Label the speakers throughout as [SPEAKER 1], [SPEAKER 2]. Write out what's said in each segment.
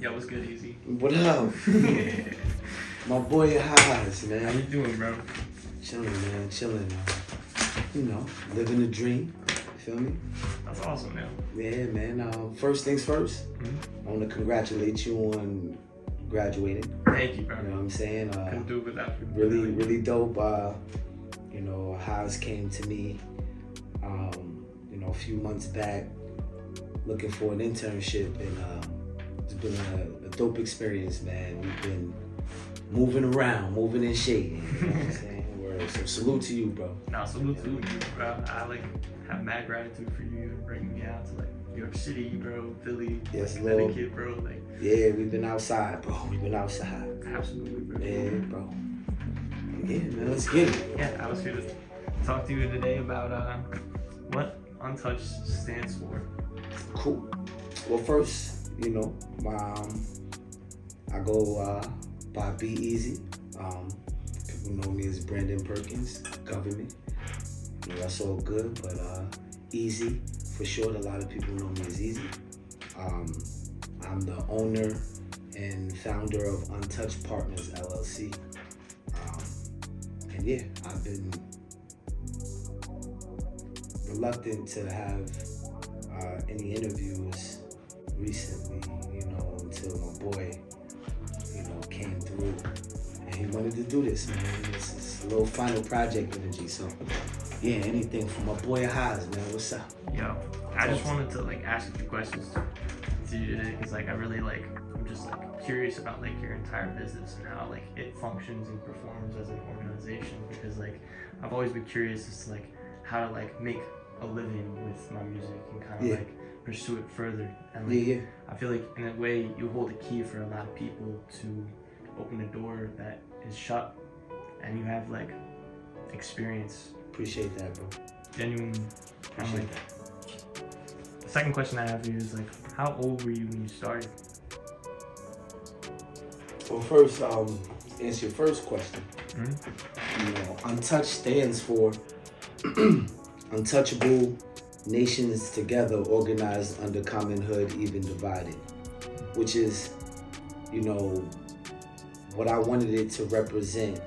[SPEAKER 1] Yo, what's good, Easy?
[SPEAKER 2] What up? My boy Ahaz, man.
[SPEAKER 1] How you doing, bro?
[SPEAKER 2] Chilling, man. Chilling. You know, living the dream. You feel me?
[SPEAKER 1] That's awesome, man.
[SPEAKER 2] Yeah, man. First things first. I want to congratulate you on graduating.
[SPEAKER 1] Thank you, bro.
[SPEAKER 2] You know what I'm saying?
[SPEAKER 1] Couldn't do it without you.
[SPEAKER 2] Really dope. You know, Ahaz came to me, you know, a few months back, looking for an internship, and it's been a dope experience, man. We've been moving around, moving and shaking. You know what I'm saying? Word. So salute to you, bro.
[SPEAKER 1] Nah, salute to you, bro. I have mad gratitude for you bringing me out to New York City, bro, Philly,
[SPEAKER 2] Yes, Lord.
[SPEAKER 1] Connecticut, bro.
[SPEAKER 2] Yeah, we've been outside, bro. We've been outside.
[SPEAKER 1] Absolutely, bro.
[SPEAKER 2] Yeah, bro. Yeah, man. Let's get it.
[SPEAKER 1] Yeah, I was here to talk to you today about what Untouched stands for.
[SPEAKER 2] Cool. Well, first, you know, I go by Be Easy. People know me as Brandon Perkins, government. You know, that's all good, but Easy, for short. A lot of people know me as Easy. I'm the owner and founder of UNTOUCHED Partners LLC. And yeah, I've been reluctant to have any interviews recently, you know, until my boy, you know, came through and he wanted to do this, man. This is a little final project energy, so yeah, anything from my boy Ahaz, man. What's up?
[SPEAKER 1] Yo, I just wanted to ask a few questions to you today, because I really I'm just curious about your entire business and how it functions and performs as an organization, because I've always been curious as to how to make a living with my music and kind of pursue it further. And I feel in a way you hold a key for a lot of people to open a door that is shut, and you have experience.
[SPEAKER 2] Appreciate that, bro.
[SPEAKER 1] Genuine.
[SPEAKER 2] Appreciate that.
[SPEAKER 1] The second question I have for you is how old were you when you started?
[SPEAKER 2] Well, first, answer your first question. You know, Untouched stands for Untouchable Nations Together, Organized Under Common Hood, Even Divided, which is, you know, what I wanted it to represent,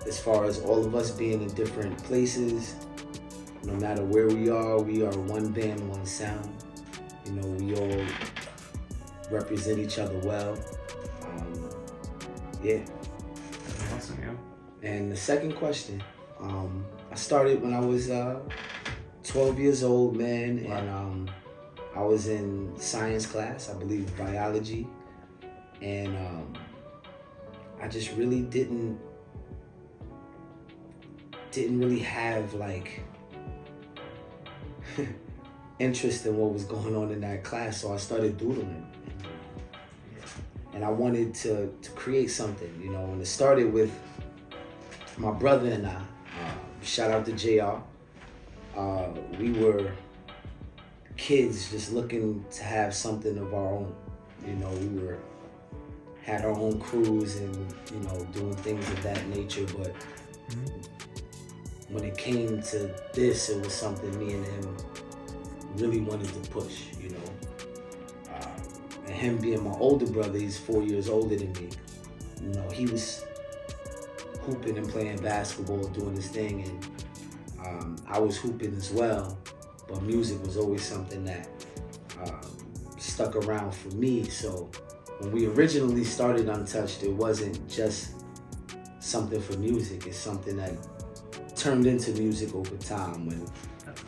[SPEAKER 2] as far as all of us being in different places. No matter where we are one band, one sound. You know, we all represent each other well. Yeah.
[SPEAKER 1] That's awesome, yeah.
[SPEAKER 2] And the second question, I started when I was 12 years old, man, and I was in science class, I believe biology, and I just really didn't really have interest in what was going on in that class, so I started doodling. And I wanted to create something, you know, and it started with my brother and I. Shout out to JR. We were kids just looking to have something of our own. You know, we had our own crews and, you know, doing things of that nature, but when it came to this, it was something me and him really wanted to push, you know. And him being my older brother, he's 4 years older than me. You know, he was hooping and playing basketball, doing his thing, and I was hooping as well. But music was always something that stuck around for me. So when we originally started Untouched, it wasn't just something for music. It's something that turned into music over time when,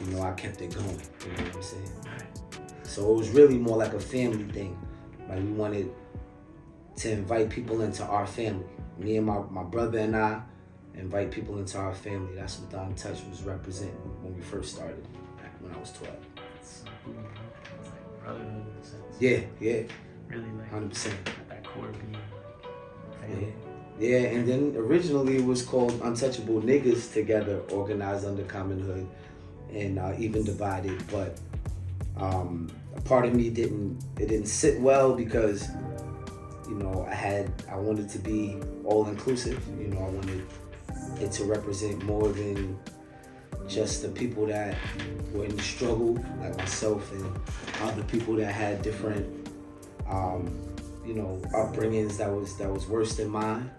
[SPEAKER 2] you know, I kept it going. You know what I'm saying? So it was really more like a family thing. We wanted to invite people into our family. Me and my brother and I invite people into our family. That's what the Untouched was representing when we first started, back when I was 12.
[SPEAKER 1] It's brotherhood in a sense.
[SPEAKER 2] Yeah.
[SPEAKER 1] Really
[SPEAKER 2] 100%.
[SPEAKER 1] At that core being family.
[SPEAKER 2] Yeah, and then originally it was called Untouchable Niggas Together, Organized Under Common Hood, and Even Divided. But a part of me didn't sit well, because, you know, I wanted to be all inclusive. You know, I wanted it to represent more than just the people that were in the struggle, like myself, and other people that had different you know, upbringings that was worse than mine.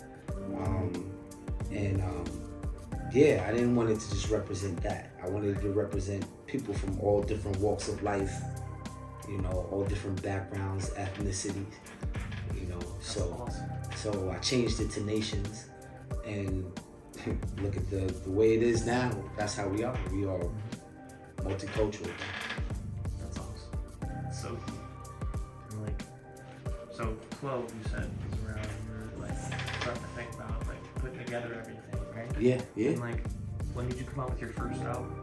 [SPEAKER 2] Yeah, I didn't want it to just represent that. I wanted it to represent people from all different walks of life, you know, all different backgrounds, ethnicities, you know. So I changed it to nations, and look at the way it is now. That's how we are. We are multicultural.
[SPEAKER 1] That's awesome. So, and like, so 12, you said, was around you were like starting to think about like putting together everything, right?
[SPEAKER 2] Yeah.
[SPEAKER 1] And like, when did you come out with your first album?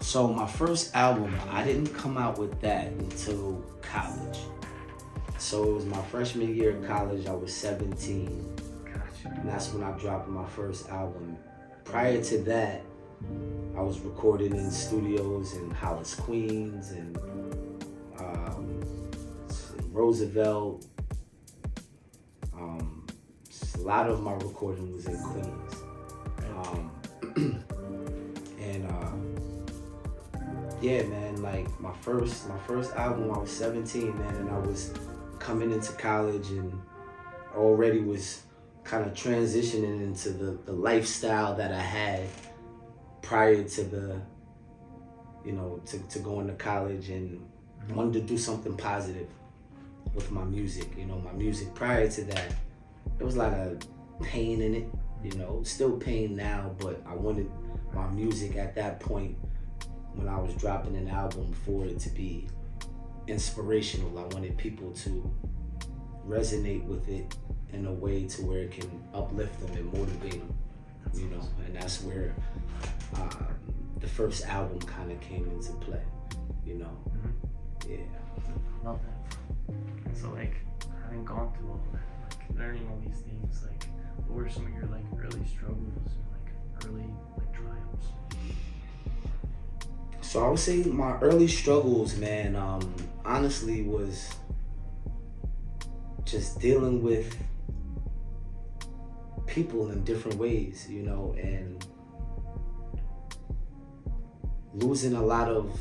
[SPEAKER 2] So my first album, I didn't come out with that until college. So it was my freshman year of college. I was 17.
[SPEAKER 1] Gotcha.
[SPEAKER 2] And that's when I dropped my first album. Prior to that, I was recording in studios in Hollis, Queens, and Roosevelt. A lot of my recording was in Queens. Yeah, man, like my first album, I was 17, man, and I was coming into college and already was kind of transitioning into the lifestyle that I had prior to the, you know, to going to college, and wanted to do something positive with my music. You know, my music prior to that, there was a lot of pain in it, you know, still pain now, but I wanted my music at that point when I was dropping an album for it to be inspirational. I wanted people to resonate with it in a way to where it can uplift them and motivate them, you know, and that's where the first album kind of came into play, you know. Yeah.
[SPEAKER 1] Love that. And so like, having gone through all that, like learning all these things, like what were some of your like early struggles and like early like triumphs?
[SPEAKER 2] So I would say my early struggles, man, honestly was just dealing with people in different ways, you know, and losing a lot of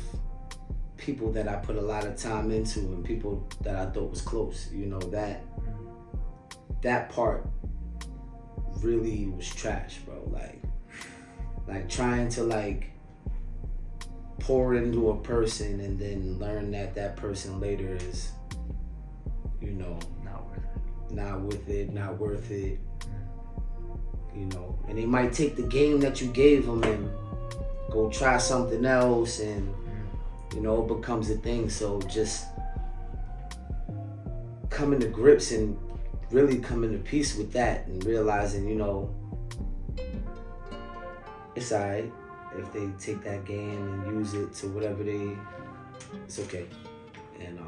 [SPEAKER 2] people that I put a lot of time into and people that I thought was close, you know, that part really was trash, bro. Like trying to like pour into a person and then learn that person later is, you know, not worth it, you know, and they might take the game that you gave them and go try something else, and you know, it becomes a thing. So just coming to grips and really coming to peace with that and realizing, you know, it's alright if they take that game and use it to whatever it's okay. And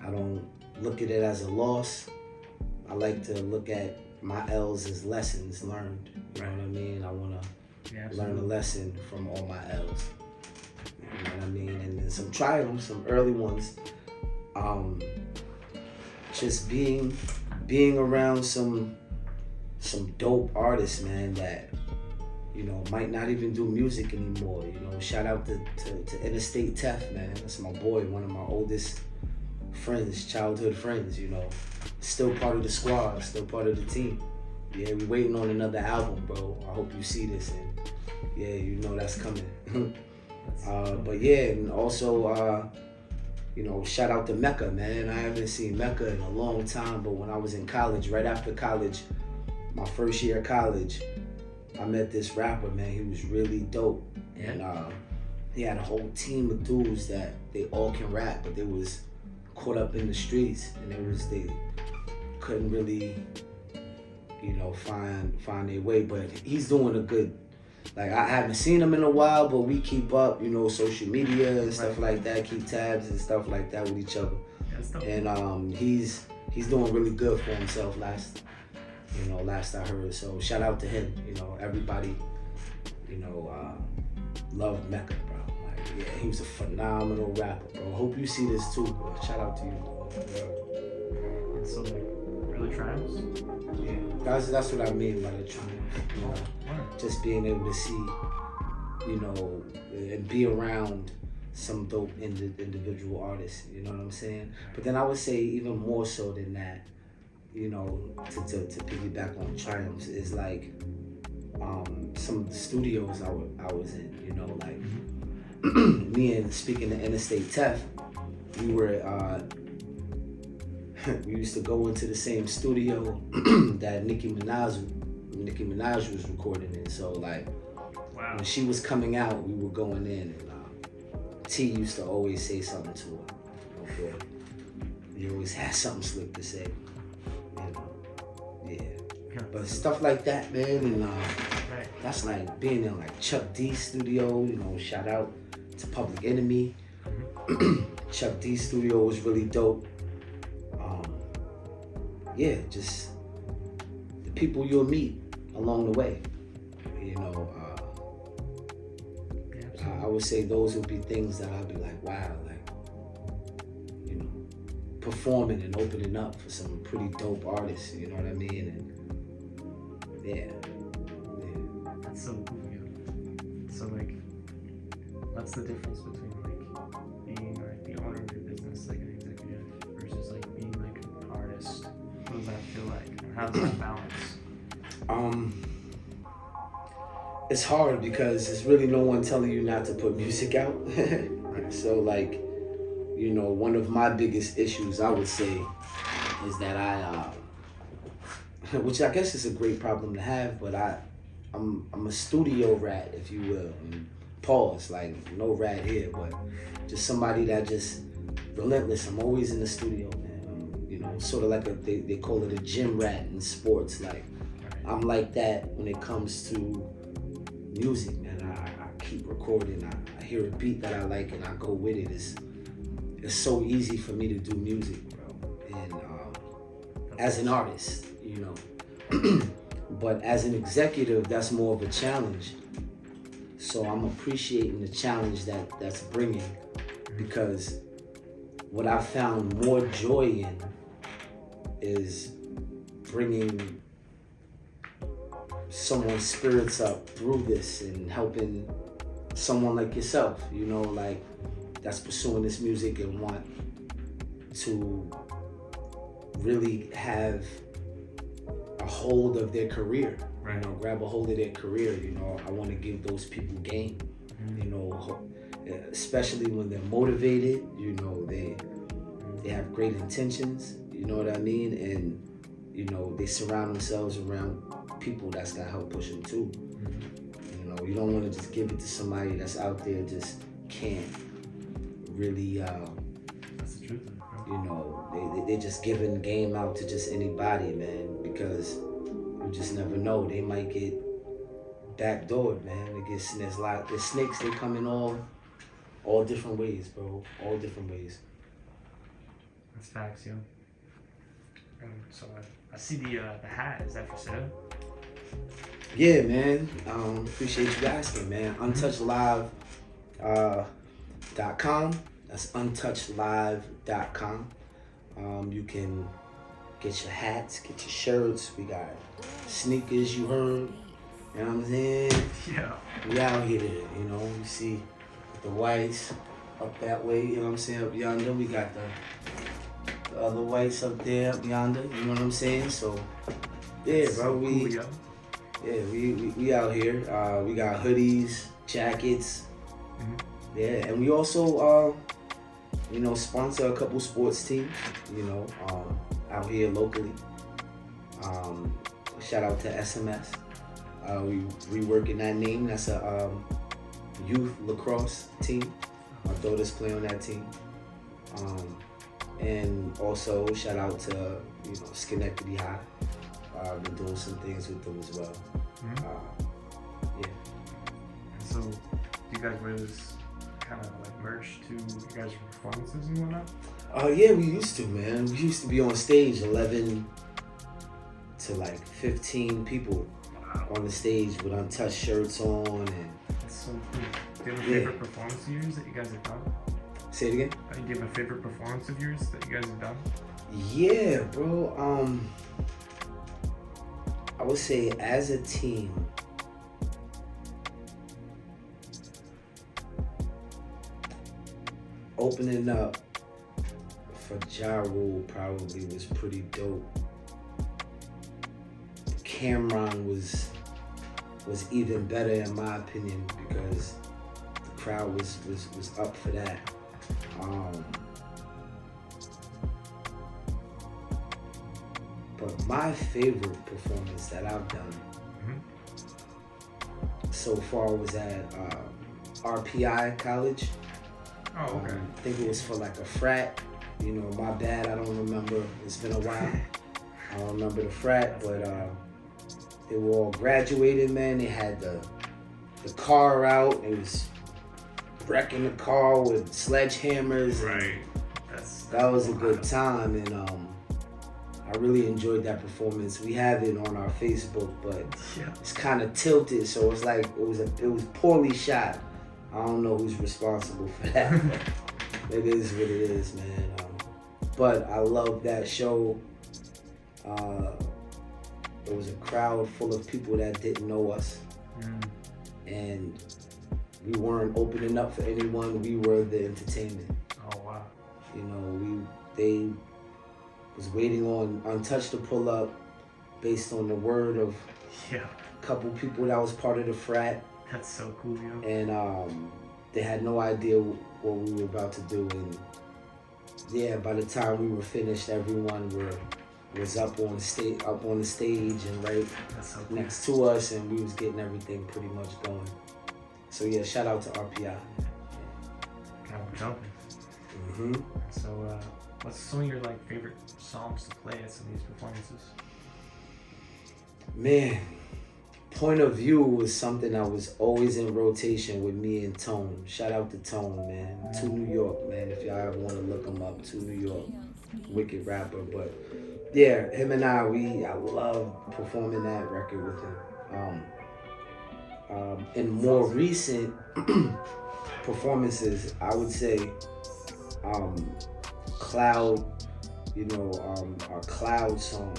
[SPEAKER 2] I don't look at it as a loss. I like to look at my L's as lessons learned. You know what I mean? I want to learn a lesson from all my L's. You know what I mean? And then some triumphs, some early ones. Just being around some dope artists, man, that, you know, might not even do music anymore. You know, shout out to Interstate Tef, man. That's my boy, one of my oldest friends, childhood friends, you know. Still part of the squad, still part of the team. Yeah, we waiting on another album, bro. I hope you see this, and yeah, you know that's coming. But yeah, and also, you know, shout out to Mecca, man. I haven't seen Mecca in a long time, but when I was in college, right after college, my first year of college, I met this rapper, man. He was really dope. And he had a whole team of dudes that they all can rap, but they was caught up in the streets, and they couldn't really, you know, find their way. But he's doing a good, like, I haven't seen him in a while, but we keep up, you know, social media and stuff like that, keep tabs and stuff like that with each other. And he's doing really good for himself last I heard. So shout out to him. You know, everybody, you know, loved Mecca, bro. Like, yeah, he was a phenomenal rapper, bro. Hope you see this too, bro. Shout out to you, bro.
[SPEAKER 1] And so like early triumphs?
[SPEAKER 2] Yeah, that's what I mean by the triumphs. You know, just being able to see, you know, and be around some dope individual artists, you know what I'm saying? But then I would say even more so than that, you know, to piggyback on Triumphs is like some of the studios I was in, you know, like me and speaking of Interstate Tef, we were we used to go into the same studio that Nicki Minaj was recording in. So like when she was coming out, we were going in, and T used to always say something to her. Okay, he always had something slick to say. You know, yeah. But stuff like that, man, and that's like being in like Chuck D's studio. You know, shout out to Public Enemy. Chuck D's studio was really dope. Yeah, just the people you'll meet along the way. You know, I would say those would be things that I'd be like, wow, like, you know, performing and opening up for some pretty dope artists. You know what I mean? And yeah.
[SPEAKER 1] That's so cool. Yeah. So like, what's the difference between like being like the owner of your business, like an executive, versus like being like an artist? What does that feel like? And how does that balance?
[SPEAKER 2] It's hard because there's really no one telling you not to put music out. So like, you know, one of my biggest issues I would say is that which I guess is a great problem to have, but I'm a studio rat, if you will. And pause, like no rat here, but just somebody that just relentless. I'm always in the studio, man. You know, sort of like they call it a gym rat in sports. Like I'm like that when it comes to music, man. I keep recording. I hear a beat that I like and I go with it. It's so easy for me to do music, bro. And as an artist, you know. But as an executive, that's more of a challenge. So I'm appreciating the challenge that's bringing, because what I found more joy in is bringing someone's spirits up through this and helping someone like yourself, you know, like that's pursuing this music and want to really have a hold of their career, you know, grab a hold of their career. You know, I want to give those people game, you know, especially when they're motivated, you know, they have great intentions, you know what I mean? And, you know, they surround themselves around people that's gonna help push them too. You know, you don't want to just give it to somebody that's out there just can't really,
[SPEAKER 1] That's the truth, bro.
[SPEAKER 2] you know, they're just giving game out to just anybody, man, because you just never know. They might get backdoored, man. There's snakes, they come in all different ways, bro. All different ways.
[SPEAKER 1] That's facts, yo. So I see the hat. Is that for sale?
[SPEAKER 2] Yeah, man. Appreciate you asking, man. UntouchedLive.com. That's UntouchedLive.com. You can get your hats, get your shirts. We got sneakers, you heard. You know what I'm saying?
[SPEAKER 1] Yeah.
[SPEAKER 2] We out here, you know. You see the whites up that way, you know what I'm saying? Up yonder, we got the other whites up there, up yonder, you know what I'm saying? So, yeah, bro, we out here. We got hoodies, jackets, yeah, and we also, you know, sponsor a couple sports teams, you know, out here locally. Shout out to SMS. We reworking that name. That's a youth lacrosse team. My daughters play on that team. And also shout out to, you know, Scalez High. I've been doing some things with them as well. Yeah.
[SPEAKER 1] And so, do you guys wear this kind of like merch to you guys' performances and whatnot?
[SPEAKER 2] Yeah, we used to, man. We used to be on stage 11 to like 15 people on the stage with untouched shirts on. And
[SPEAKER 1] that's so cool. Do you have a favorite performance of yours that you guys have done?
[SPEAKER 2] Say it again?
[SPEAKER 1] Do you have a favorite performance of yours that you guys have done?
[SPEAKER 2] Yeah, bro. I would say as a team, opening up for Ja Rule probably was pretty dope. Cameron was even better in my opinion because the crowd was up for that. But my favorite performance that I've done so far was at RPI College.
[SPEAKER 1] Oh, okay.
[SPEAKER 2] I think it was for like a frat. You know, my bad, I don't remember. It's been a while. I don't remember the frat, but they were all graduated, man. They had the car out. It was wrecking the car with sledgehammers.
[SPEAKER 1] Right.
[SPEAKER 2] That was a good time, and I really enjoyed that performance. We have it on our Facebook, but it's kind of tilted, so it's like it was poorly shot. I don't know who's responsible for that. It is what it is, man. But I love that show. There was a crowd full of people that didn't know us, and we weren't opening up for anyone. We were the entertainment.
[SPEAKER 1] Oh wow!
[SPEAKER 2] You know, they was waiting on Untouched to pull up, based on the word of a couple people that was part of the frat.
[SPEAKER 1] That's so cool, yo.
[SPEAKER 2] And they had no idea what we were about to do, and yeah, by the time we were finished, everyone was up on the stage and right
[SPEAKER 1] so cool.
[SPEAKER 2] next to us, and we was getting everything pretty much going. So yeah, shout out to RPI.
[SPEAKER 1] Kind of jumping. So what's some of your like favorite songs to play at some of these performances?
[SPEAKER 2] Man, Point of View was something that was always in rotation with me and Tone. Shout out to Tone, man. To New York, man. If y'all ever want to look him up, To New York. Wicked rapper. But yeah, him and I love performing that record with him. In more recent performances, I would say Cloud, our Cloud song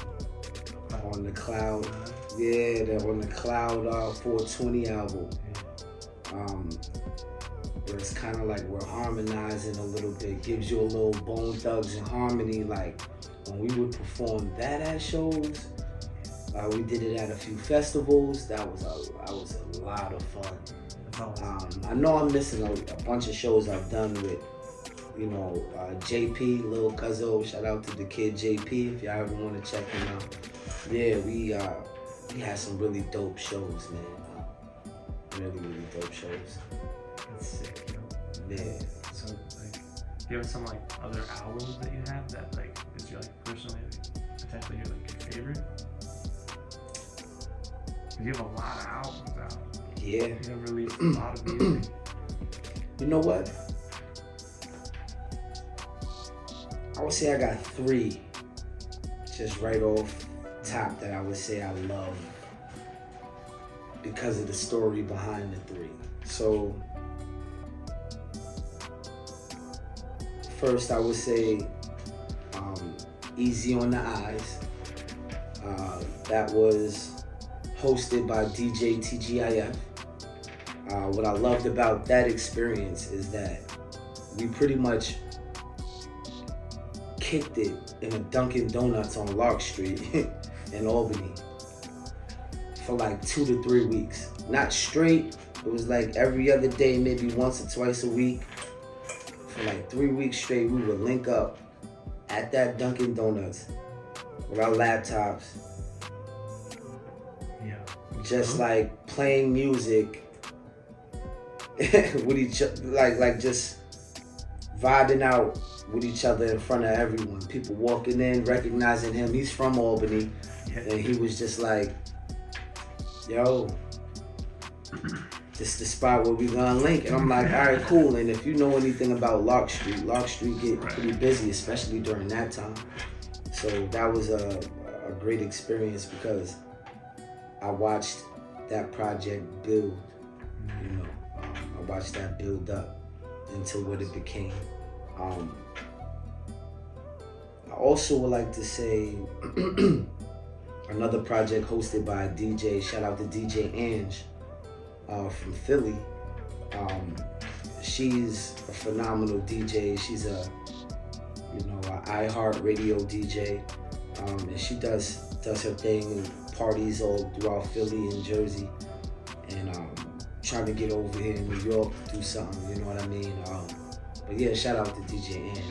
[SPEAKER 2] on the Cloud. Yeah, they're on the Cloud 420 album. Where it's kind of like we're harmonizing a little bit, gives you a little Bone Thugs and Harmony. Like when we would perform that at shows, we did it at a few festivals. That was a lot of fun. I know I'm missing a bunch of shows I've done with, JP, Lil Cuzzo. Shout out to the kid JP if y'all ever want to check him out. Yeah, we had some really dope shows, man. Really, really dope shows.
[SPEAKER 1] That's sick, yo.
[SPEAKER 2] Yeah.
[SPEAKER 1] So, like, do you have some, like, other albums that you have that, like, is your, like, personally, like, potentially your, like, your favorite? Because you have a lot of albums out.
[SPEAKER 2] Yeah.
[SPEAKER 1] You have released a lot of music.
[SPEAKER 2] You know what? I would say I got 3 just right off top that I would say I love because of the story behind the 3. So first I would say Easy on the Eyes. That was hosted by DJ TGIF. What I loved about that experience is that we pretty much kicked it in a Dunkin' Donuts on Lark Street in Albany for like 2 to 3 weeks. Not straight, it was like every other day, maybe once or twice a week. For like 3 weeks straight, we would link up at that Dunkin' Donuts with our laptops.
[SPEAKER 1] Yeah.
[SPEAKER 2] Just like playing music with each other, like just vibing out with each other in front of everyone. People walking in, recognizing him. He's from Albany. And he was just like, yo, this is the spot where we gonna link. And I'm like, all right, cool. And if you know anything about Lark Street get pretty busy, especially during that time. So that was a great experience because I watched that project build, I watched that build up into what it became. I also would like to say another project hosted by a DJ, shout out to DJ Ange from Philly. she's a phenomenal DJ. She's a iHeart Radio DJ, and she does her thing and parties all throughout Philly and Jersey, and trying to get over here in New York, do something, you know what I mean? But yeah, shout out to DJ Ann.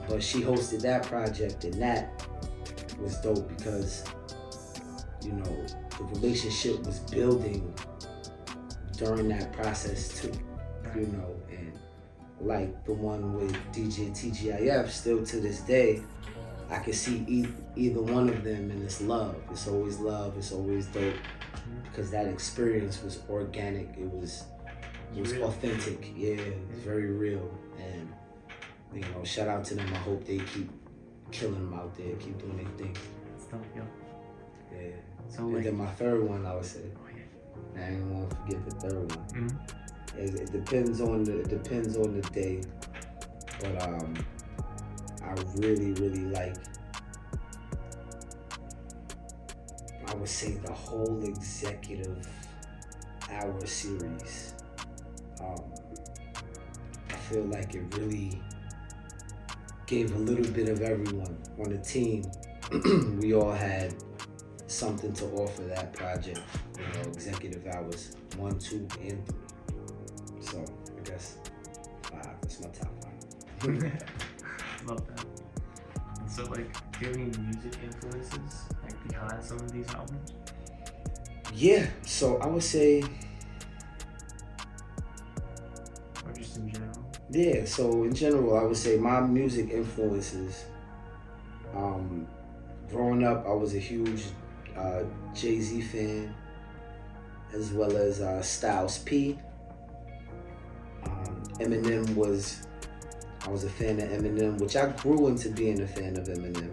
[SPEAKER 2] But she hosted that project, and that was dope because, you know, the relationship was building during that process too, you know, and like the one with DJ TGIF, still to this day, I can see either one of them, and it's love. It's always love. It's always dope because that experience was organic. It was authentic. Yeah, it was very real. And you know, shout out to them. I hope they keep killing them out there. Keep doing their thing.
[SPEAKER 1] Stuff, yo.
[SPEAKER 2] Yeah.
[SPEAKER 1] So
[SPEAKER 2] and
[SPEAKER 1] like,
[SPEAKER 2] then my third one, I would say.
[SPEAKER 1] oh yeah.
[SPEAKER 2] I ain't want to forget the third one.
[SPEAKER 1] Mm-hmm.
[SPEAKER 2] It depends on the day, but I really like, I would say, the whole executive hour series. I feel like it really gave a little bit of everyone on the team. We all had something to offer that project, you know, executive hours 1, 2, and 3. So I guess 5. That's my top 5.
[SPEAKER 1] Love that. And so like, do you have any music influences like behind some of these albums?
[SPEAKER 2] Yeah, so I would say,
[SPEAKER 1] Or just in general?
[SPEAKER 2] yeah, so in general, I would say my music influences, growing up, I was a huge Jay-Z fan, as well as Styles P. Eminem I was a fan of Eminem, which I grew into being a fan of Eminem.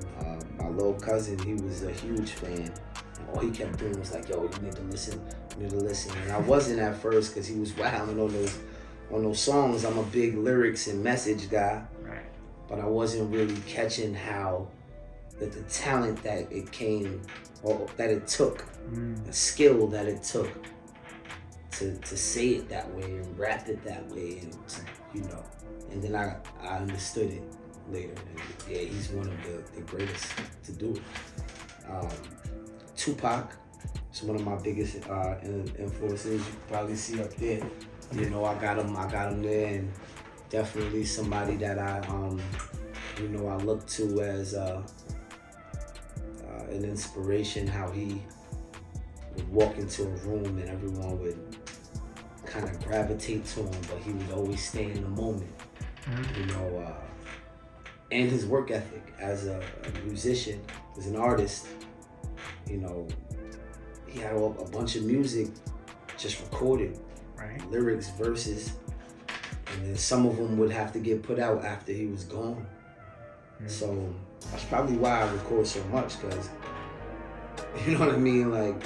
[SPEAKER 2] My little cousin, he was a huge fan. And all he kept doing was like, yo, you need to listen. And I wasn't at first because he was wilding on those songs. I'm a big lyrics and message guy.
[SPEAKER 1] Right.
[SPEAKER 2] But I wasn't really catching how that the talent that it came, or that it took, the skill that it took to say it that way and rap it that way, and you know. And then I understood it later. And yeah, he's one of the greatest to do it. Tupac is one of my biggest influences. You can probably see up there. You know, I got him there, and definitely somebody that I look to as an inspiration. How he would walk into a room and everyone would kind of gravitate to him, but he would always stay in the moment. You know, and his work ethic as a musician, as an artist. You know, he had a bunch of music just recorded,
[SPEAKER 1] Right.
[SPEAKER 2] lyrics, verses, and then some of them would have to get put out after he was gone. So that's probably why I record so much, because, you know what I mean, like,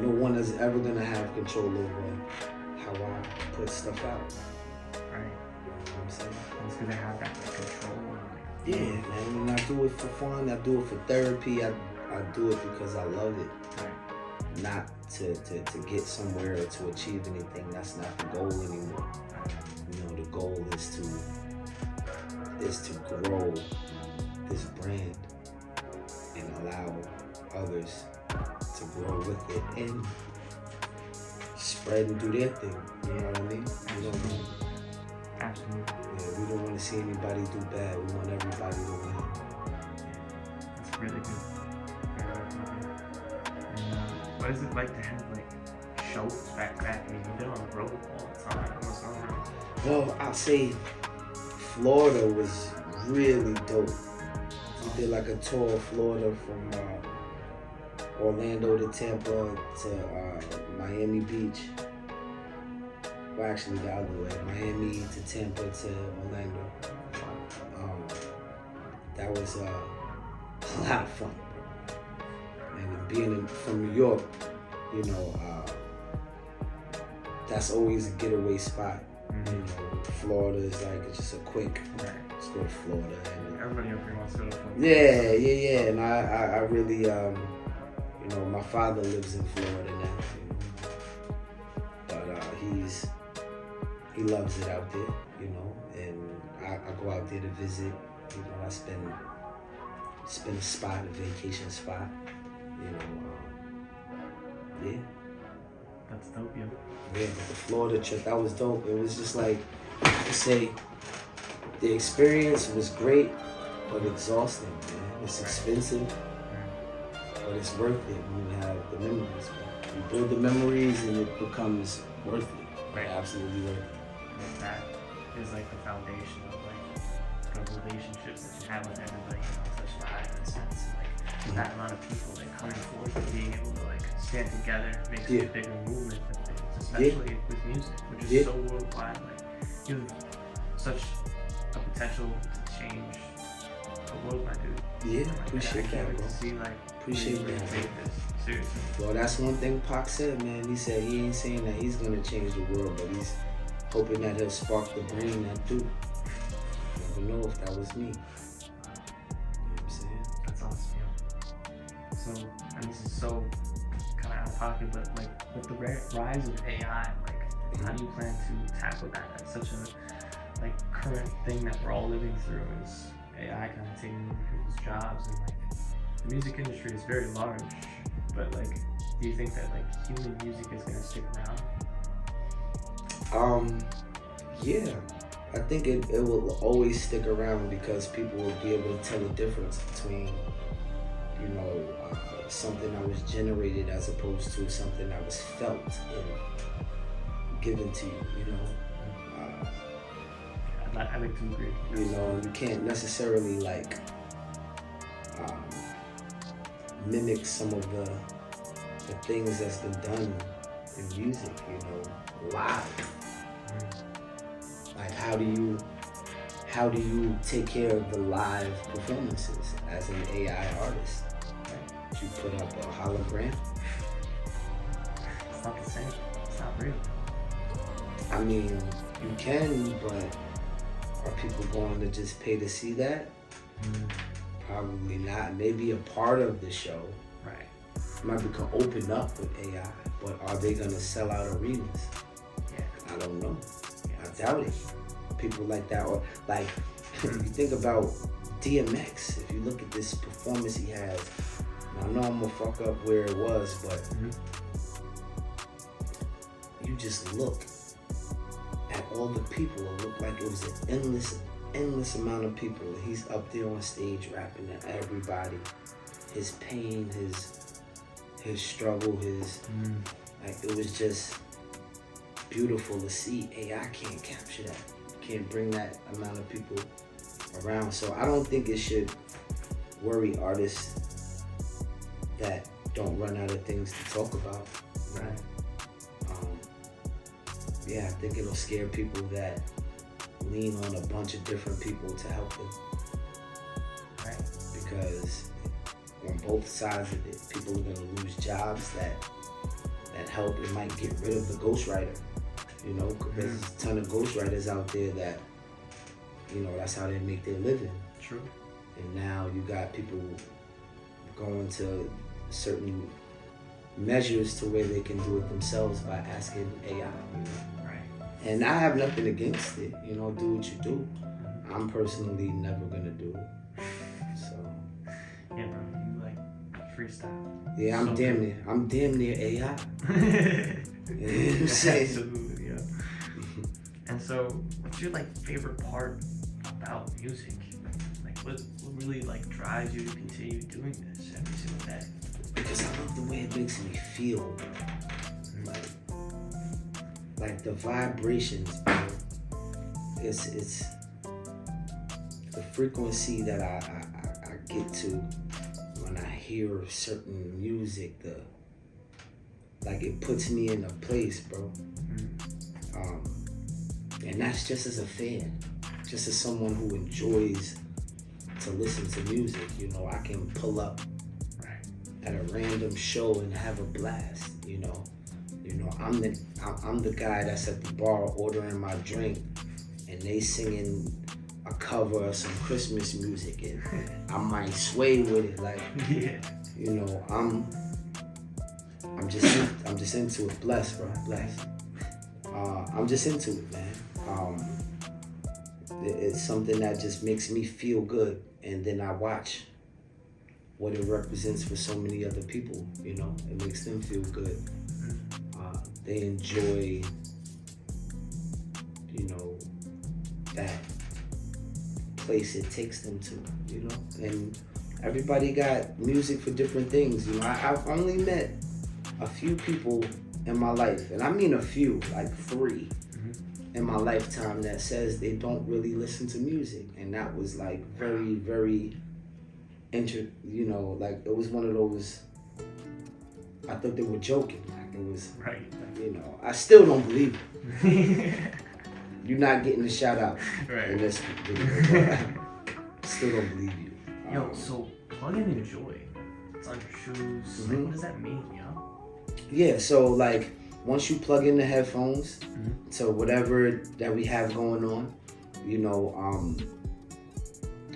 [SPEAKER 2] no one is ever gonna have control over how I put stuff out.
[SPEAKER 1] Right.
[SPEAKER 2] You know what I'm saying?
[SPEAKER 1] It's gonna have that like, control. And, like,
[SPEAKER 2] Yeah, man. And I do it for fun. I do it for therapy. I do it because I love it.
[SPEAKER 1] right.
[SPEAKER 2] Not to get somewhere or to achieve anything. That's not the goal anymore. You know, the goal is to grow this brand and allow others to grow with it and spread and do their thing. You know what I mean?
[SPEAKER 1] Absolutely.
[SPEAKER 2] Yeah, we don't want to see anybody do bad. We want everybody to win.
[SPEAKER 1] That's really good. Very good. And what is it like to have like shows back to back? I mean, you've been on the road all the time. What's on there?
[SPEAKER 2] Well, I'll say Florida was really dope. We did like a tour of Florida from Orlando to Tampa to Miami Beach. Well, actually the other way, Miami to Tampa to Orlando. That was a lot of fun. And being from New York, you know, that's always a getaway spot. You know, Florida is like, it's just a quick, let's go to Florida. And,
[SPEAKER 1] Everybody up here wants to go to Florida.
[SPEAKER 2] yeah. And I really, you know, my father lives in Florida now. But he loves it out there, you know, and I go out there to visit, you know, I spend a spot, a vacation spot, you know, yeah.
[SPEAKER 1] That's dope, yo.
[SPEAKER 2] Yeah, but the Florida trip, that was dope. It was just like, I say, the experience was great, but exhausting, man. It's expensive, but it's worth it when you have the memories, man. You build the memories and it becomes worth it.
[SPEAKER 1] Right.
[SPEAKER 2] Absolutely worth it.
[SPEAKER 1] Like that is like the foundation of like the relationships that you have with everybody, you know, such vibe in a sense. Like that amount of people like coming forth and being able to like stand together makes a bigger movement than things, especially with music, which is so worldwide. Like you have such a potential to change the world, my dude.
[SPEAKER 2] Yeah,
[SPEAKER 1] like,
[SPEAKER 2] appreciate that, bro.
[SPEAKER 1] See, like,
[SPEAKER 2] Appreciate
[SPEAKER 1] really
[SPEAKER 2] that.
[SPEAKER 1] take this seriously.
[SPEAKER 2] Well, that's one thing Pac said, man. He said he ain't saying that he's gonna change the world, but he's hoping that he'll spark the brain that do. Never know if that was me. You know what I'm saying?
[SPEAKER 1] That's awesome, yo. So, and this is so kind of out of pocket, but like with the rise of AI, like how do you plan to tackle that? That's such a like current thing that we're all living through is AI kind of taking over people's jobs, and like the music industry is very large, but like do you think that like human music is gonna stick around?
[SPEAKER 2] Yeah. I think it will always stick around because people will be able to tell the difference between, you know, something that was generated as opposed to something that was felt and given to you, you know.
[SPEAKER 1] I like to agree.
[SPEAKER 2] You know, you can't necessarily like mimic some of the things that's been done in music, you know, live. Like how do you take care of the live performances as an AI artist? Right? You put up a hologram?
[SPEAKER 1] It's not the same. It's not real.
[SPEAKER 2] I mean, you can, but are people going to just pay to see that? Probably not. Maybe a part of the show.
[SPEAKER 1] Right.
[SPEAKER 2] Might become opened up with AI, but are they gonna sell out arenas?
[SPEAKER 1] Yeah.
[SPEAKER 2] I don't know. I doubt it. People like that, or like you think about DMX. If you look at this performance he has, and I know I'm gonna fuck up where it was, but you just look at all the people. It looked like it was an endless amount of people. He's up there on stage rapping to everybody. His pain, his struggle, like it was just beautiful to see. AI can't capture that. Can't bring that amount of people around. So I don't think it should worry artists that don't run out of things to talk about.
[SPEAKER 1] Right.
[SPEAKER 2] Yeah, I think it'll scare people that lean on a bunch of different people to help them.
[SPEAKER 1] Right.
[SPEAKER 2] Because on both sides of it, people are gonna lose jobs that help. It might get rid of the ghostwriter. You know, there's a ton of ghostwriters out there that, you know, that's how they make their living.
[SPEAKER 1] True.
[SPEAKER 2] And now you got people going to certain measures to where they can do it themselves by asking AI. You know?
[SPEAKER 1] Right.
[SPEAKER 2] And I have nothing against it. You know, do what you do. I'm personally never gonna do it. So.
[SPEAKER 1] Yeah, bro. You like freestyle.
[SPEAKER 2] Yeah, I'm damn near AI. You know what I'm saying?
[SPEAKER 1] Absolutely, yeah. And so, what's your like favorite part about music? Like, what really like drives you to continue doing this every single day?
[SPEAKER 2] Because I love the way it makes me feel. Like the vibrations, bro. It's the frequency that I get to when I hear certain music. Like it puts me in a place, bro. And that's just as a fan, just as someone who enjoys to listen to music. You know, I can pull up at a random show and have a blast. You know, I'm the guy that's at the bar ordering my drink, and they singing a cover of some Christmas music, and I might sway with it, like, you know, I'm just into it. Blessed, bro. Blessed. I'm just into it, man. It's something that just makes me feel good, and then I watch what it represents for so many other people. You know, it makes them feel good. They enjoy, you know, that place it takes them to, you know. And everybody got music for different things. You know, I've only met a few people in my life, and I mean a few, like 3 in my lifetime, that says they don't really listen to music. And that was like very, very you know, like it was one of those, I thought they were joking. Like it was,
[SPEAKER 1] right.
[SPEAKER 2] You know, I still don't believe it. You're not getting a shout out in this video, but I still don't believe you.
[SPEAKER 1] Yo, so plug and enjoy. It's on your shoes. Like, what does that mean, yo?
[SPEAKER 2] Yeah, so like once you plug in the headphones to whatever that we have going on, you know,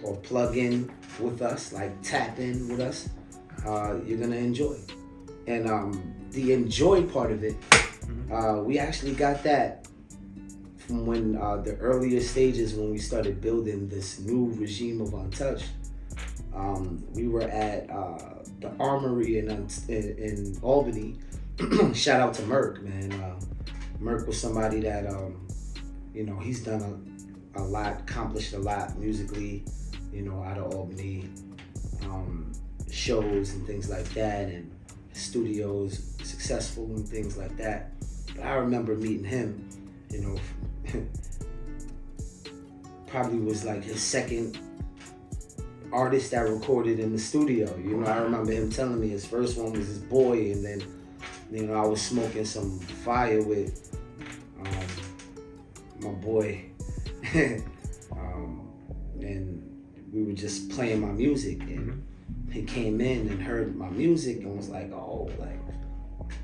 [SPEAKER 2] or plug in with us, like tap in with us, you're gonna enjoy. And the enjoy part of it, we actually got that from when the earlier stages, when we started building this new regime of Untouched. We were at the Armory in Albany. Shout out to Merk, man. Merk was somebody that, you know, he's done a lot, accomplished a lot musically, you know, out of Albany, shows and things like that, and studios, successful and things like that. But I remember meeting him, you know, probably was like his second artist that recorded in the studio. You know, I remember him telling me his first one was his Boy, and then, you know, I was smoking some fire with my boy, and we were just playing my music, and he came in and heard my music and was like, oh, like,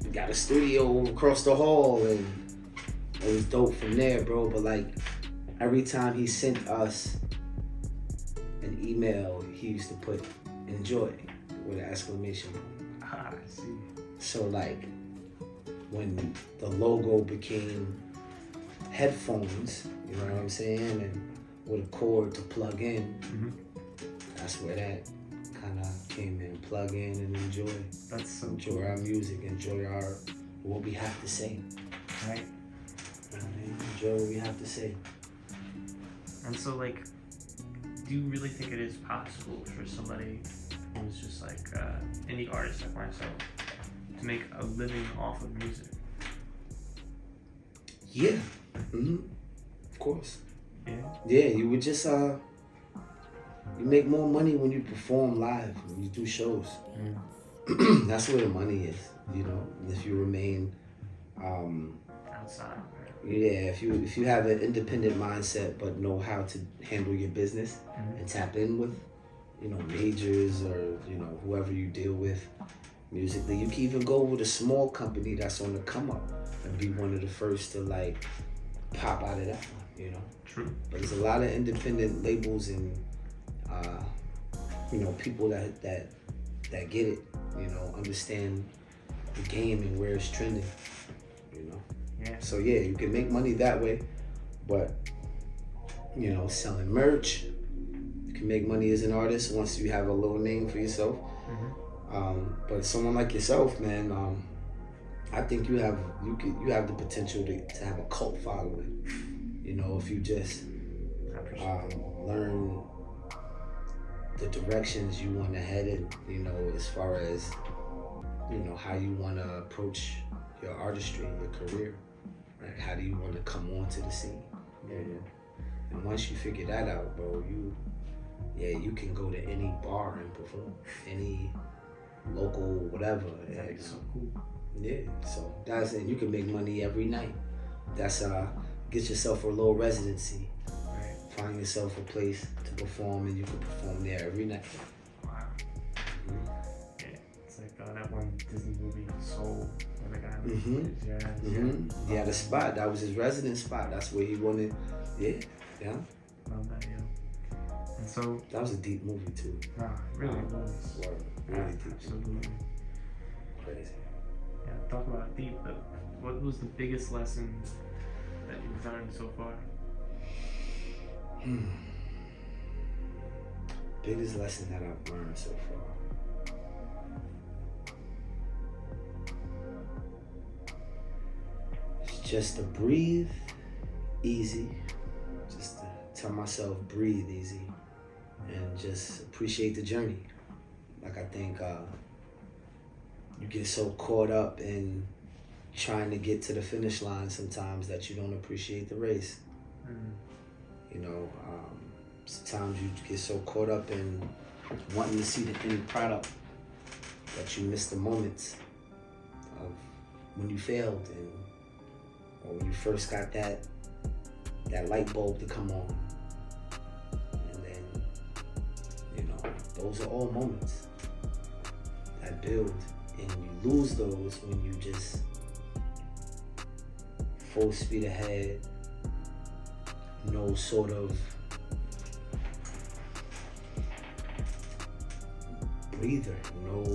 [SPEAKER 2] we got a studio across the hall, and it was dope from there, bro. But like, every time he sent us an email, he used to put enjoy with an exclamation point.
[SPEAKER 1] I see.
[SPEAKER 2] So like, when the logo became headphones, you know what I'm saying, and with a cord to plug in, that's where that kind of came in. Plug in and enjoy.
[SPEAKER 1] That's so
[SPEAKER 2] enjoy
[SPEAKER 1] cool.
[SPEAKER 2] Our music, enjoy what we have to say.
[SPEAKER 1] Right.
[SPEAKER 2] You know what I mean? Enjoy what we have to say.
[SPEAKER 1] And so, like, do you really think it is possible for somebody who's just like any artist like myself to make a living off of music?
[SPEAKER 2] Yeah. Of course.
[SPEAKER 1] Yeah.
[SPEAKER 2] Yeah, you would just you make more money when you perform live, when you do shows. That's where the money is, you know. If you remain
[SPEAKER 1] Outside.
[SPEAKER 2] yeah, if you have an independent mindset but know how to handle your business and tap in with, you know, majors or, you know, whoever you deal with musically. You can even go with a small company that's on the come up and be one of the first to like pop out of that one, you know.
[SPEAKER 1] True.
[SPEAKER 2] But there's a lot of independent labels and you know, people that get it, you know, understand the game and where it's trending, you know.
[SPEAKER 1] Yeah.
[SPEAKER 2] So yeah, you can make money that way, but you know, selling merch, you can make money as an artist once you have a little name for yourself. But someone like yourself, man, I think you have the potential to have a cult following. You know, if you just learn the directions you want to head in, you know, as far as, you know, how you want to approach your artistry, your career, right? How do you want to come onto the scene? Yeah. And once you figure that out, bro, you can go to any bar and perform, any local whatever.
[SPEAKER 1] That's so cool.
[SPEAKER 2] Yeah, so that's it. You can make money every night. That's get yourself a little residency.
[SPEAKER 1] Right.
[SPEAKER 2] Find yourself a place to perform, and you can perform there every night.
[SPEAKER 1] Wow. Yeah, it's like that one Disney movie, Soul, where the guy plays jazz.
[SPEAKER 2] Yeah, the spot, that was his resident spot. That's where he wanted. Yeah.
[SPEAKER 1] Love that, yeah. And so
[SPEAKER 2] that was a deep movie too.
[SPEAKER 1] Nah, it really was.
[SPEAKER 2] Really deep.
[SPEAKER 1] Absolutely.
[SPEAKER 2] Crazy.
[SPEAKER 1] Yeah, talk about deep though. What was the biggest lesson that you've learned so far?
[SPEAKER 2] Biggest lesson that I've learned so far. It's just to breathe easy. Just to tell myself, breathe easy. And just appreciate the journey. Like, I think you get so caught up in trying to get to the finish line sometimes that you don't appreciate the race. You know, sometimes you get so caught up in wanting to see the end product that you miss the moments of when you failed or when you first got that light bulb to come on. And then, you know, those are all moments that build, and you lose those when you just full speed ahead, no sort of breather, no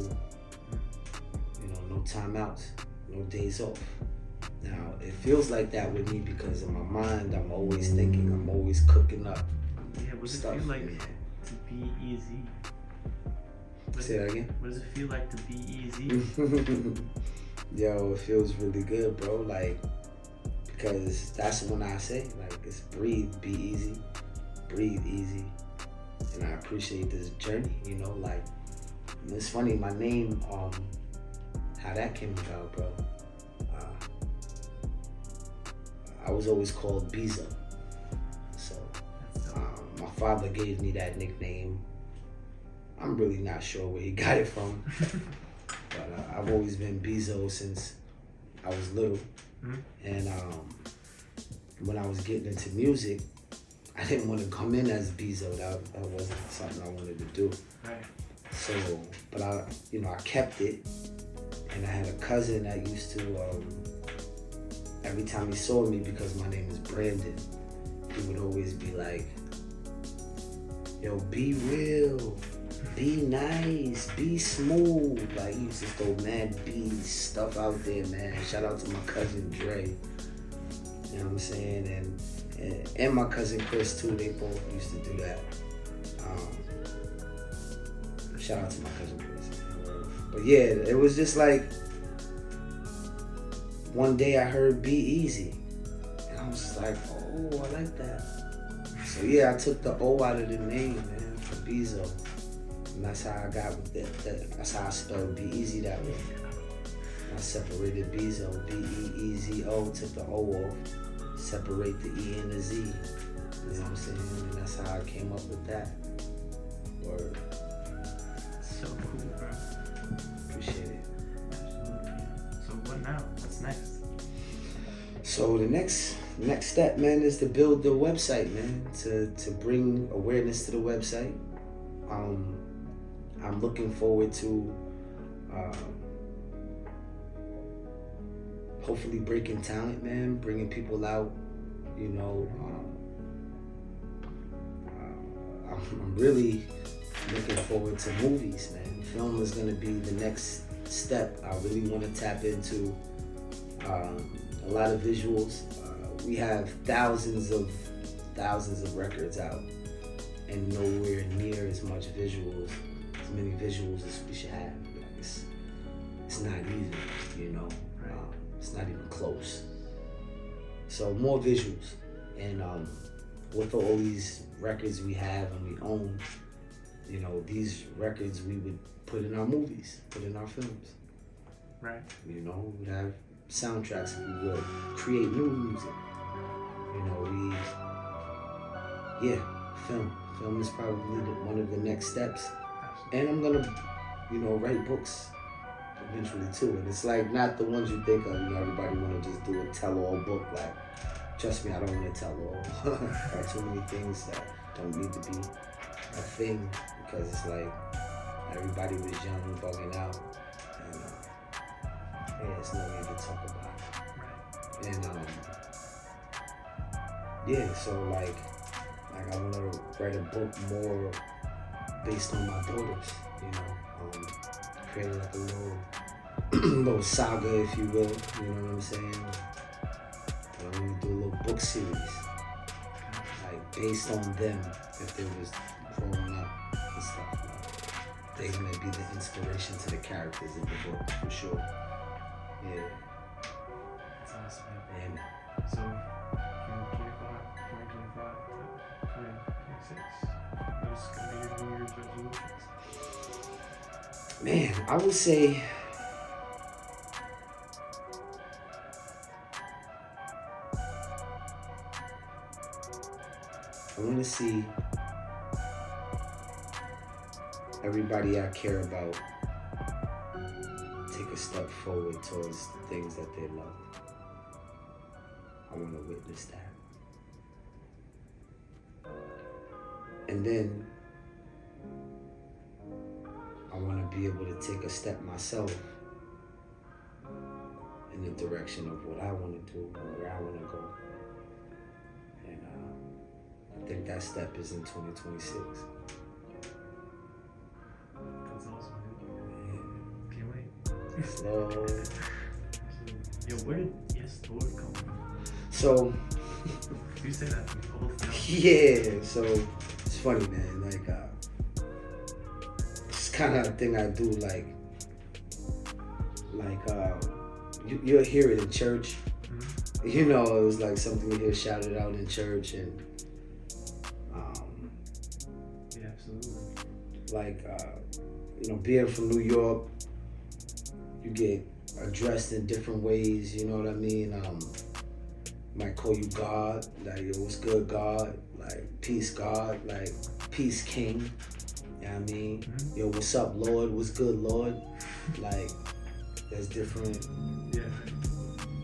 [SPEAKER 2] timeouts, no days off. Now, it feels like that with me because in my mind, I'm always thinking, I'm always cooking up.
[SPEAKER 1] Yeah, what does it feel like to be easy?
[SPEAKER 2] Say that again?
[SPEAKER 1] What does it feel like to be easy?
[SPEAKER 2] Yo, it feels really good, bro. Like, because that's when I say, like, it's breathe, be easy, breathe easy. And I appreciate this journey, you know, like, it's funny, my name, how that came about, bro. I was always called Bezo. So, my father gave me that nickname. I'm really not sure where he got it from. But I've always been Bezo since I was little. And when I was getting into music, I didn't want to come in as Bezo. That wasn't something I wanted to do.
[SPEAKER 1] Right.
[SPEAKER 2] So, but I kept it. And I had a cousin that used to, every time he saw me, because my name is Brandon, he would always be like, yo, be real, be nice, be smooth. Like, he used to throw mad B stuff out there, man. Shout out to my cousin Dre. You know what I'm saying? And my cousin Chris too, they both used to do that. Shout out to my cousin Chris. But yeah, it was just like, one day I heard Be Easy. And I was just like, oh, I like that. So yeah, I took the O out of the name, man, for Bezo. And that's how I got with that. That's how I spelled Be Easy that way. I separated Bezo, B-E-E-Z-O, took the O off, separate the E and the Z. You know what I'm saying? And that's how I came up with that word.
[SPEAKER 1] So cool, bro.
[SPEAKER 2] Appreciate it.
[SPEAKER 1] Absolutely. So what now? What's next?
[SPEAKER 2] So the next step, man, is to build the website, man, to bring awareness to the website. I'm looking forward to hopefully breaking talent, man, bringing people out, you know. I'm really looking forward to movies, man. Film is gonna be the next step. I really want to tap into a lot of visuals. We have thousands of records out, and nowhere near as many visuals as we should have. It's not even, you know. It's not even close. So more visuals, and with all these records we have and we own, you know, these records we would put in our movies, put in our films.
[SPEAKER 1] Right.
[SPEAKER 2] You know, we'd have soundtracks, we would create new music. You know, film is probably one of the next steps. Absolutely. And I'm gonna, you know, write books eventually too. And it's like not the ones you think of, you know, everybody wanna just do a tell-all book. Like, trust me, I don't want to tell all. There are too many things that don't need to be a thing, because it's like everybody was young and bugging out, and there's no need to talk about it. And yeah, so like I want to write a book more based on my daughters, you know, create like a little saga, if you will, you know what I'm saying? I'm gonna do a little book series, like based on them, if they was growing up and stuff, they're gonna be the inspiration to the characters in the book for sure. Yeah.
[SPEAKER 1] That's awesome, man.
[SPEAKER 2] Yeah, man.
[SPEAKER 1] So, 2025, 2026, what's gonna be your New Year's resolutions?
[SPEAKER 2] Man, I would say I want to see everybody I care about take a step forward towards the things that they love. I want to witness that. And then I want to be able to take a step myself in the direction of what I want to do and where I want to go. And I think that step is in 2026.
[SPEAKER 1] That's awesome, dude. Can't wait.
[SPEAKER 2] Slow.
[SPEAKER 1] Yo, where did Yes Lord come from?
[SPEAKER 2] So,
[SPEAKER 1] You say that both now.
[SPEAKER 2] yeah, so it's funny, man. Like, it's kind of a thing I do. You'll hear it in church.
[SPEAKER 1] Mm-hmm.
[SPEAKER 2] You know, it was like something you hear shouted out in church, and
[SPEAKER 1] Yeah, absolutely.
[SPEAKER 2] Being from New York, you get addressed in different ways. You know what I mean? Might call you God, like, yo, what's good, God? Like, peace, God, like, peace, King. You know what I mean?
[SPEAKER 1] Mm-hmm.
[SPEAKER 2] Yo, what's up, Lord? What's good, Lord? Like, that's different.
[SPEAKER 1] Yeah.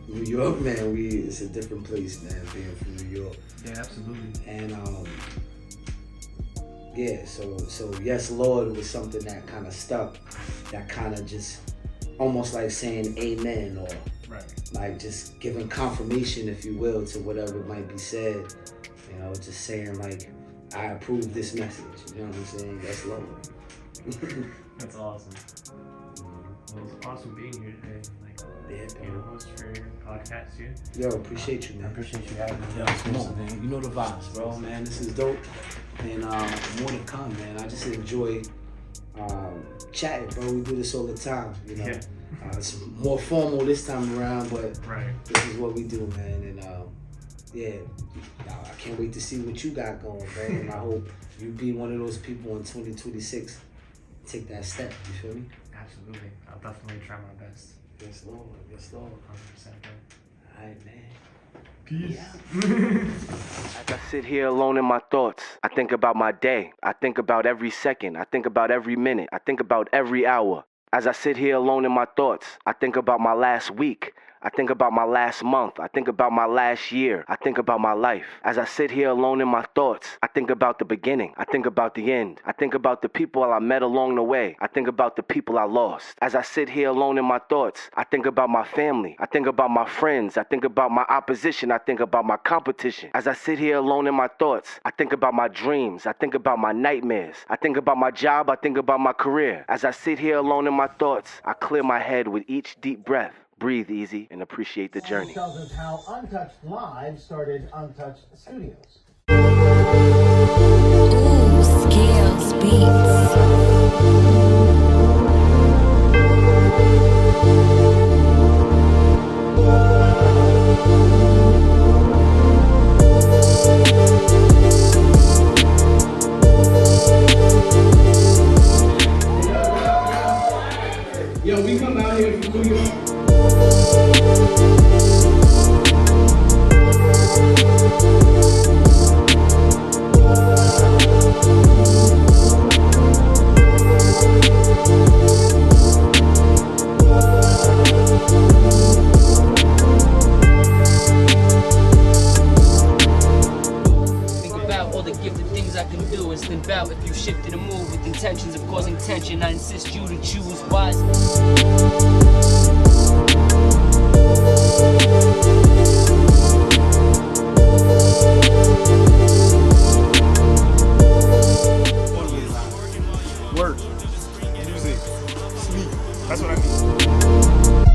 [SPEAKER 2] New York, man, it's a different place, man, being from New York.
[SPEAKER 1] Yeah, absolutely.
[SPEAKER 2] And so yes, Lord was something that kind of stuck, that kind of just almost like saying amen, or
[SPEAKER 1] Right.
[SPEAKER 2] like just giving confirmation, if you will, to whatever might be said. You know, just saying like, I approve this message. You know what I'm saying? That's Lord.
[SPEAKER 1] That's awesome. Well, it's awesome being here today. Like,
[SPEAKER 2] Yeah,
[SPEAKER 1] being a host for your podcast here.
[SPEAKER 2] Yo, appreciate you,
[SPEAKER 1] I
[SPEAKER 2] man.
[SPEAKER 1] appreciate you having me.
[SPEAKER 2] Yo, come on, man. You know the vibes, bro, man. This is dope. And more to come, man. I just enjoy chatting, bro. We do this all the time, you know.
[SPEAKER 1] Yeah.
[SPEAKER 2] It's more formal this time around, but
[SPEAKER 1] Right.
[SPEAKER 2] this is what we do, man. And I can't wait to see what you got going, bro. And I hope you be one of those people in 2026. Take that step, you feel me?
[SPEAKER 1] Absolutely. I'll definitely try my best.
[SPEAKER 2] Yes, Lord. Yes, Lord.
[SPEAKER 1] 100%, bro.
[SPEAKER 2] All right, man.
[SPEAKER 1] Peace.
[SPEAKER 3] As I sit here alone in my thoughts, I think about my day. I think about every second. I think about every minute. I think about every hour. As I sit here alone in my thoughts, I think about my last week. I think about my last month. I think about my last year. I think about my life. As I sit here alone in my thoughts, I think about the beginning. I think about the end. I think about the people I met along the way. I think about the people I lost. As I sit here alone in my thoughts, I think about my family. I think about my friends. I think about my opposition. I think about my competition. As I sit here alone in my thoughts, I think about my dreams. I think about my nightmares. I think about my job. I think about my career. As I sit here alone in my thoughts, I clear my head with each deep breath. Breathe easy and appreciate the journey.
[SPEAKER 4] Tells us how Untouched Live started Untouched Studios.
[SPEAKER 5] Ooh, Scalez Beats.
[SPEAKER 6] Yo, we come out here from New York.
[SPEAKER 7] Think about all the gifted things I can do and think about if you shifted a move with intentions of causing tension. I insist you to choose wisely.
[SPEAKER 6] Work, music, sleep. That's what I mean.